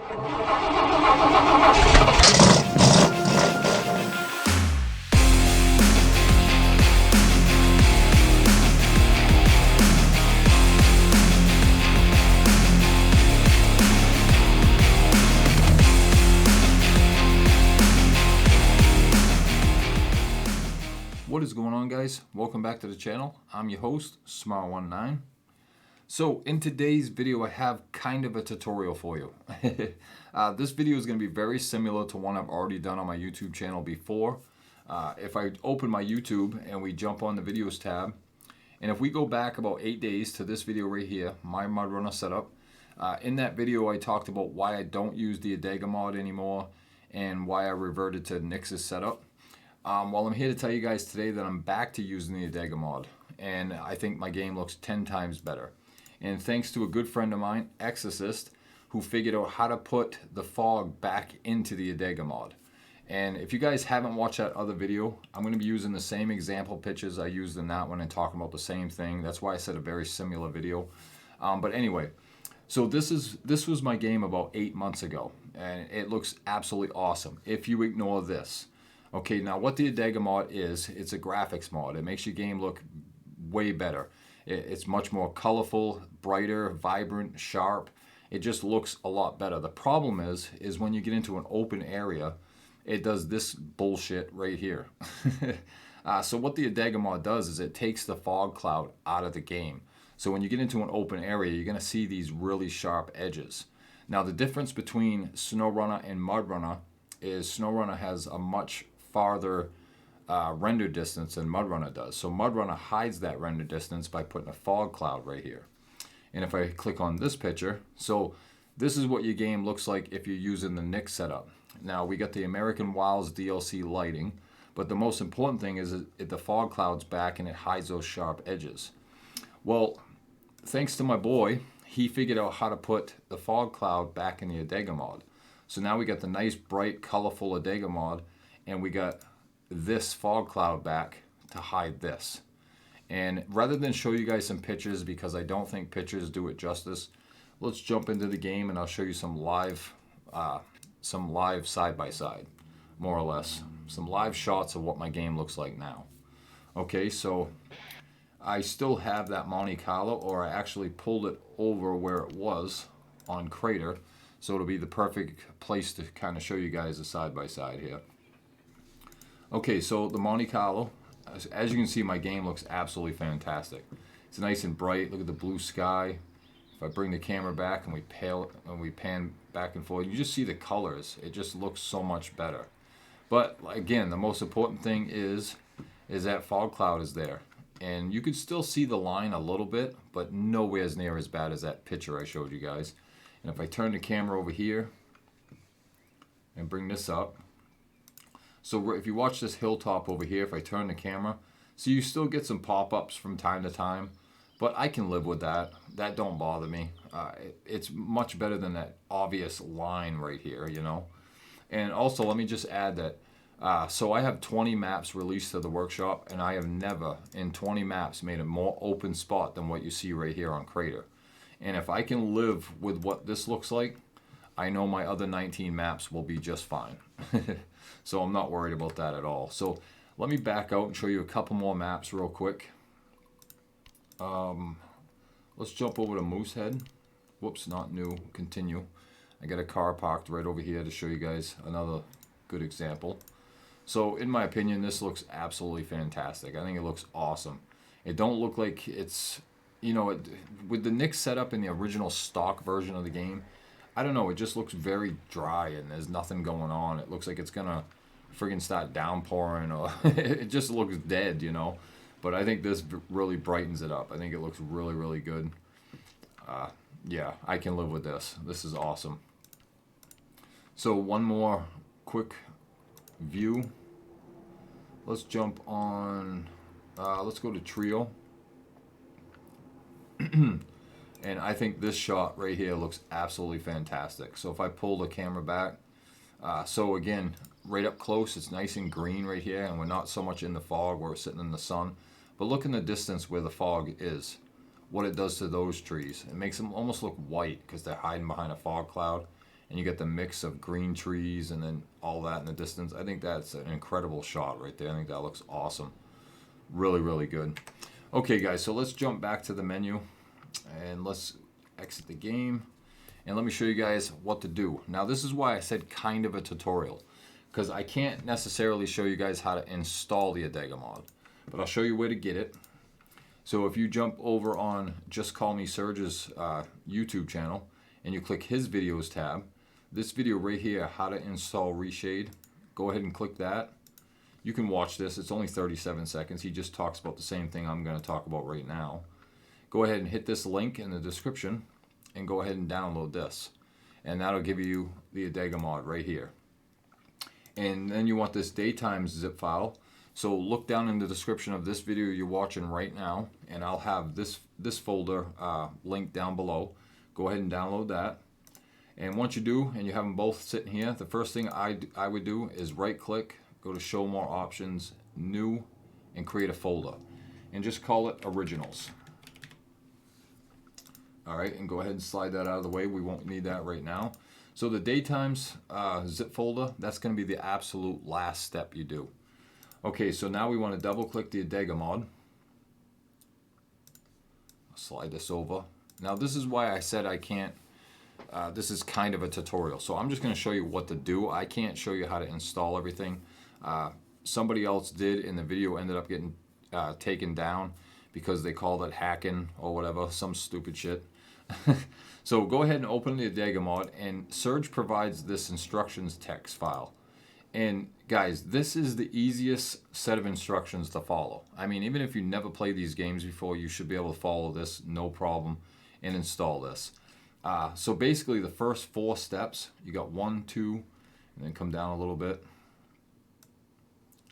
What is going on, guys? Welcome back to the channel. I'm your host, SMARONENINE. So in today's video, I have kind of a tutorial for you. This video is going to be very similar to one I've already done on my YouTube channel before. If I open my YouTube and we jump on the videos tab, and if we go back about 8 days to this video right here, my Mudrunner setup, in that video I talked about why I don't use the Adega Mod anymore and why I reverted to Nix's setup. Well, I'm here to tell you guys today that I'm back to using the Adega Mod, and I think my game looks 10 times better. And thanks to a good friend of mine, Exorcist, who figured out how to put the fog back into the Adega Mod. And if you guys haven't watched that other video, I'm going to be using the same example pictures I used in that one and talking about the same thing. That's why I said a very similar video. But anyway, so this was my game about 8 months ago, and it looks absolutely awesome if you ignore this. Okay, now what the Adega Mod is, it's a graphics mod. It makes your game look way better. It's much more colorful, brighter, vibrant, sharp. It just looks a lot better. The problem is when you get into an open area, it does this bullshit right here. So what the Adega Mod does is it takes the fog cloud out of the game. So when you get into an open area, you're going to see these really sharp edges. Now the difference between SnowRunner and Mudrunner is SnowRunner has a much farther render distance than Mudrunner does. So Mudrunner hides that render distance by putting a fog cloud right here. And if I click on this picture, so this is what your game looks like if you're using the Nix setup. Now we got the American Wilds DLC lighting, but the most important thing is that the fog cloud's back and it hides those sharp edges. Well, thanks to my boy, he figured out how to put the fog cloud back in the Adega Mod. So now we got the nice, bright, colorful Adega Mod, and we got this fog cloud back to hide this. And rather than show you guys some pictures, because I don't think pictures do it justice, let's jump into the game and I'll show you some live side-by-side, more or less. Some live shots of what my game looks like now. Okay, so I still have that Monte Carlo, or I actually pulled it over where it was on Crater. So it'll be the perfect place to kind of show you guys the side-by-side here. Okay, so the Monte Carlo, as you can see, my game looks absolutely fantastic. It's nice and bright. Look at the blue sky. If I bring the camera back and we pan back and forth, you just see the colors. It just looks so much better. But again, the most important thing is that fog cloud is there. And you can still see the line a little bit, but nowhere as near as bad as that picture I showed you guys. And if I turn the camera over here and bring this up, so if you watch this hilltop over here, if I turn the camera, so you still get some pop-ups from time to time, but I can live with that. That don't bother me. It's much better than that obvious line right here, you know. And also, let me just add that, so I have 20 maps released to the workshop, and I have never in 20 maps made a more open spot than what you see right here on Crater. And if I can live with what this looks like, I know my other 19 maps will be just fine. So I'm not worried about that at all. So let me back out and show you a couple more maps real quick. Let's jump over to Moosehead. Whoops, not new. Continue. I got a car parked right over here to show you guys another good example. So in my opinion, this looks absolutely fantastic. I think it looks awesome. It don't look like it's, you know, with the Nix setup in the original stock version of the game, I don't know, it just looks very dry and there's nothing going on. It looks like it's gonna friggin' start downpouring, or it just looks dead, you know. But I think this really brightens it up. I think it looks really, really good. Yeah, I can live with this. This is awesome. So one more quick view. Let's jump on, let's go to Trio. And I think this shot right here looks absolutely fantastic. So if I pull the camera back, so again, right up close, it's nice and green right here, and we're not so much in the fog, we're sitting in the sun. But look in the distance where the fog is, what it does to those trees. It makes them almost look white because they're hiding behind a fog cloud. and you get the mix of green trees and then all that in the distance. I think that's an incredible shot right there. I think that looks awesome. Really, really good. Okay, guys, so let's jump back to the menu and let's exit the game. And let me show you guys what to do. Now, this is why I said kind of a tutorial, because I can't necessarily show you guys how to install the Adega Mod, but I'll show you where to get it. So if you jump over on Just Call Me Serge's YouTube channel and you click his videos tab, this video right here, how to install Reshade, go ahead and click that. You can watch this. It's only 37 seconds. He just talks about the same thing I'm going to talk about right now. Go ahead and hit this link in the description and go ahead and download this. And that'll give you the Adega Mod right here. And then you want this daytime zip file. So look down in the description of this video you're watching right now, and I'll have this folder linked down below. Go ahead and download that. And once you do, and you have them both sitting here, the first thing I would do is right click, go to Show More Options, New, and create a folder. And just call it Originals. Alright, and go ahead and slide that out of the way. We won't need that right now. So the daytimes zip folder, that's going to be the absolute last step you do. Okay, so now we want to double click the Adega Mod. Slide this over. Now this is why I said I can't, this is kind of a tutorial. So I'm just going to show you what to do. I can't show you how to install everything. Somebody else did, and the video ended up getting taken down because they called it hacking or whatever, some stupid shit. So go ahead and open the Adega Mod, and Serge provides this instructions text file. And guys, this is the easiest set of instructions to follow. I mean, even if you never played these games before, you should be able to follow this no problem and install this. So basically the first 4 steps, you got 1, 2, and then come down a little bit,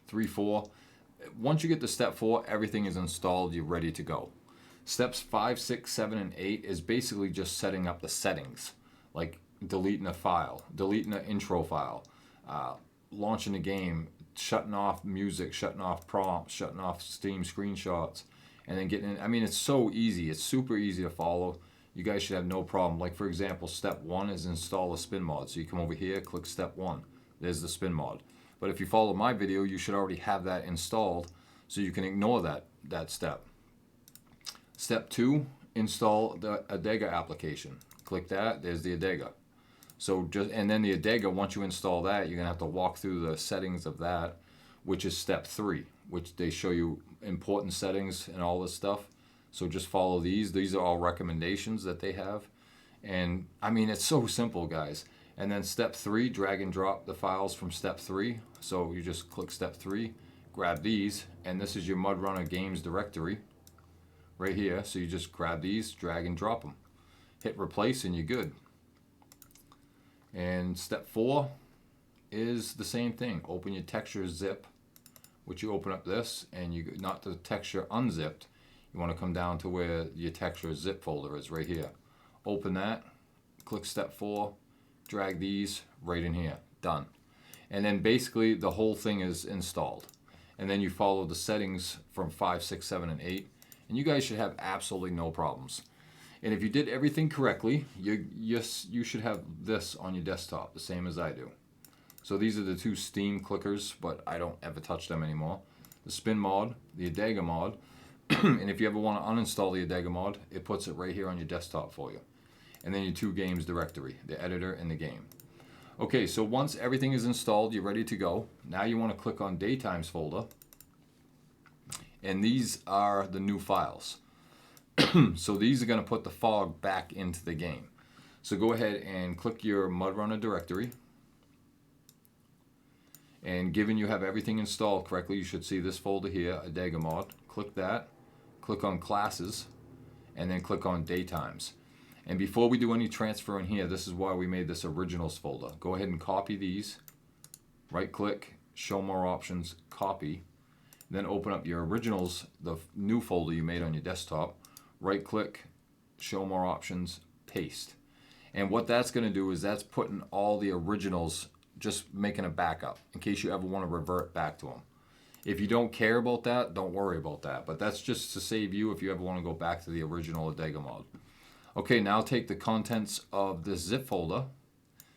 3, 4. Once you get to step 4, everything is installed, you're ready to go. Steps 5, 6, 7, and 8 is basically just setting up the settings, like deleting a file, deleting an intro file, launching a game, shutting off music, shutting off prompts, shutting off Steam screenshots, and then getting in. I mean, it's so easy. It's super easy to follow. You guys should have no problem. Like, for example, step 1 is install a Spinmod. So you come over here, click step 1. There's the Spinmod. But if you follow my video, you should already have that installed, so you can ignore that step. Step 2, install the Adega application. Click that, there's the Adega. So and then the Adega, once you install that, you're gonna have to walk through the settings of that, which is step 3, which they show you important settings and all this stuff. So just follow these. These are all recommendations that they have. And I mean, it's so simple, guys. And then step 3, drag and drop the files from step 3. So you just click step 3, grab these, and this is your Mudrunner games directory right here. So you just grab these, drag and drop them. Hit replace and you're good. And step 4 is the same thing. Open your texture zip, which you open up this, and you not the texture unzipped. You want to come down to where your texture zip folder is right here. Open that, click step 4, drag these right in here. Done. And then basically the whole thing is installed. And then you follow the settings from 5, 6, 7, and 8. And you guys should have absolutely no problems. And if you did everything correctly, you should have this on your desktop, the same as I do. So these are the 2 Steam clickers, but I don't ever touch them anymore. The Spinmod, the Adega Mod, and if you ever want to uninstall the Adega Mod, it puts it right here on your desktop for you. And then your 2 games directory, the editor and the game. Okay, so once everything is installed, you're ready to go. Now you want to click on Daytimes folder. And these are the new files. So these are going to put the fog back into the game. So go ahead and click your Mudrunner directory. And given you have everything installed correctly, you should see this folder here, Adega Mod. Click that, click on Classes, and then click on Daytimes. And before we do any transfer in here, this is why we made this Originals folder. Go ahead and copy these. Right click, Show More Options, Copy. Then open up your Originals, the new folder you made on your desktop. Right click, Show More Options, Paste. And what that's going to do is that's putting all the originals, just making a backup in case you ever want to revert back to them. If you don't care about that, don't worry about that. But that's just to save you if you ever want to go back to the original Adega Mod. Okay, now take the contents of this zip folder,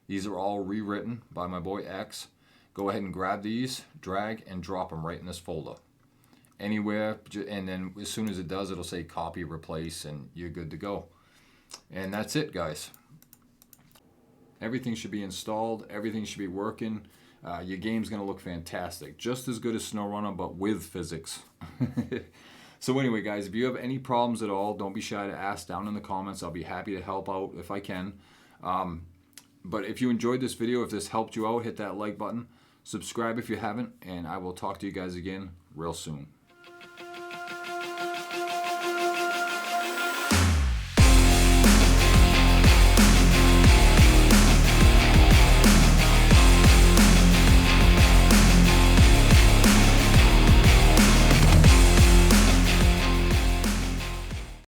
These are all rewritten by my boy X. Go ahead and grab these, drag, and drop them right in this folder. Anywhere, and then as soon as it does, it'll say copy, replace, and you're good to go. And that's it, guys. Everything should be installed. Everything should be working. Your game's going to look fantastic. Just as good as SnowRunner, but with physics. So anyway, guys, if you have any problems at all, don't be shy to ask down in the comments. I'll be happy to help out if I can. But if you enjoyed this video, if this helped you out, hit that like button. Subscribe if you haven't, and I will talk to you guys again real soon.